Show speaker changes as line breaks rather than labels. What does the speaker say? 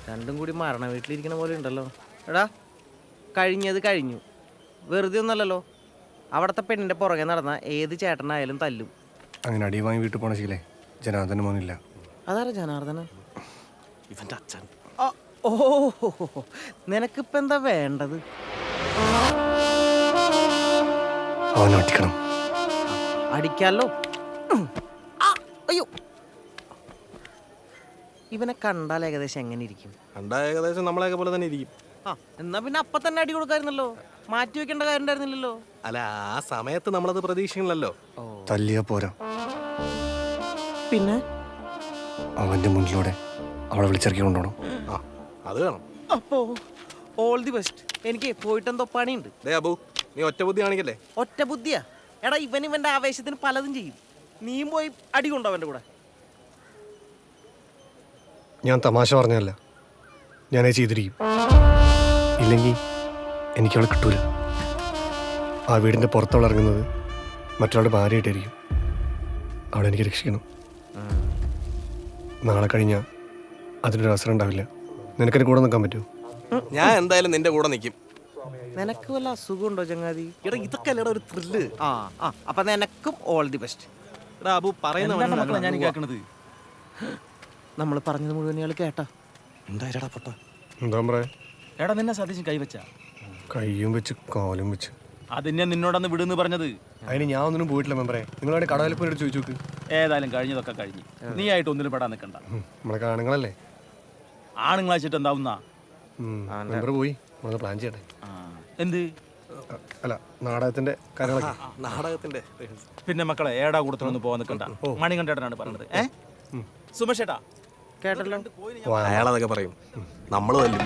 രണ്ടും കൂടി മരണ വീട്ടിലിരിക്കണ പോലെ ഉണ്ടല്ലോ. എടാ കഴിഞ്ഞത് കഴിഞ്ഞു, വെറുതെ ഒന്നല്ലല്ലോ. അവിടുത്തെ പെണ്ണിന്റെ പുറകെ നടന്ന ഏത് ചേട്ടനായാലും തല്ലും.
അങ്ങനെ അടി വാങ്ങി വീട്ടിൽ പോണ ശീലേ ജനാർദ്ദന മോനില്ല.
അതാരാ ജനാർദ്ദന?
ഇവന്റെ അച്ഛൻ.
ഓ, നിനക്കിപ്പ എന്താ വേണ്ടത്?
അവനെ ഒറ്റിക്കണം.
അടിക്കാലോ. അയ്യോ, ഇവനെ കണ്ടാൽ ഏകദേശം എങ്ങനെ ഇരിക്കും?
കണ്ടാ ഏകദേശം നമ്മളെയൊക്കെ പോലെ തന്നെ ഇരിക്കും.
എന്നാ പിന്നെ അപ്പൊ തന്നെ അടി കൊടുക്കായിരുന്നല്ലോ, മാറ്റി വെക്കേണ്ട കാര്യം ഉണ്ടായിരുന്നില്ലല്ലോ.
അല്ല, ആ സമയത്ത് നമ്മളത് പ്രതീക്ഷിക്കണല്ലോ.
തല്ലിയാ പോരാ,
പിന്നെ
അവന്റെ മുന്നിലൂടെ അവളെ വിളിച്ചിറക്കി കൊണ്ടുപോകണം.
അത് വേണം.
അപ്പോ ഓൾ ദി ബെസ്റ്റ്. എനിക്ക് പോയിട്ടെന്തോ പണിയുണ്ട്.
അബു, നീ ഒറ്റ ബുദ്ധി കാണിക്കല്ലേ.
ഒറ്റ ബുദ്ധിയാ? എടാ ഇവന്റെ ആവേശത്തിന് പലതും ചെയ്യും. നീയും പോയി അടി കൊണ്ടോ അവന്റെ കൂടെ.
ഞാൻ തമാശ പറഞ്ഞല്ല, ഞാനത് ചെയ്തിരിക്കും. ഇല്ലെങ്കിൽ എനിക്കവളെ കിട്ടൂല. ആ വീടിൻ്റെ പുറത്തവൾ ഇറങ്ങുന്നത് മറ്റൊരാളുടെ ഭാര്യയായിട്ടായിരിക്കും. അവളെ എനിക്ക് രക്ഷിക്കണം. നാളെ കഴിഞ്ഞാൽ അതിനൊരു അവസരം ഉണ്ടാവില്ല. നിനക്കെന്നെ കൂടെ നിൽക്കാൻ പറ്റുമോ?
ഞാൻ എന്തായാലും നിന്റെ കൂടെ നിൽക്കും.
നിനക്ക് വല്ല അസുഖമുണ്ടോ ചങ്ങാതി?
എടാ, ഇതൊക്കെ അല്ലടാ ഒരു ത്രില്ല്.
അപ്പൊ നിനക്കും ഓൾ ദി ബെസ്റ്റ്.
എടാ അബു, പറയുന്ന
ഞാൻ കേൾക്കണത്.
നമ്മൾ പറഞ്ഞത് മുഴുവൻ ഇയാൾ കേട്ടാ?
എന്തായാലും പൊട്ട.
എന്താ പറയാ?
എടാ നിന്നെ സതീശൻ കൈവച്ച
കയ്യും വെച്ച് കാലും വെച്ച്.
അതിനെ നിന്നോടന്ന് വിടുന്ന് പറഞ്ഞത്.
അതിന് ഞാൻ ഒന്നിനും പോയിട്ടില്ല മെമ്പറെ. നിങ്ങളവിടെ കടവിൽ പോയിട്ട് ചോദിച്ചു നോക്ക്.
ഏതായാലും കഴിഞ്ഞതൊക്കെ കഴിഞ്ഞ് നീ ആയിട്ട് ഒന്നിലും പെടാൻ നിൽക്കണ്ട.
നമ്മളെ കാണുങ്ങളല്ലേ.
ആണുങ്ങളാച്ചിട്ട് എന്താവുന്ന
മെമ്പർ പോയി നമ്മൾ പ്ലാൻ ചെയ്യട്ടെ.
എന്ത്?
അല്ല, നാടകത്തിന്റെ കാര്യങ്ങളൊക്കെ.
നാടകത്തിന്റെ
പിന്നെ മക്കളെ ഏടാ കൂടത്തിലൊന്നും പോകാൻ നിൽക്കണ്ട. മണികണ്ഠേട്ടനാണ് പറഞ്ഞത്. സുമേഷ് ഏട്ടാ
കേട്ടല്ലോ.
അയാളതൊക്കെ പറയും, നമ്മള് തല്ലും.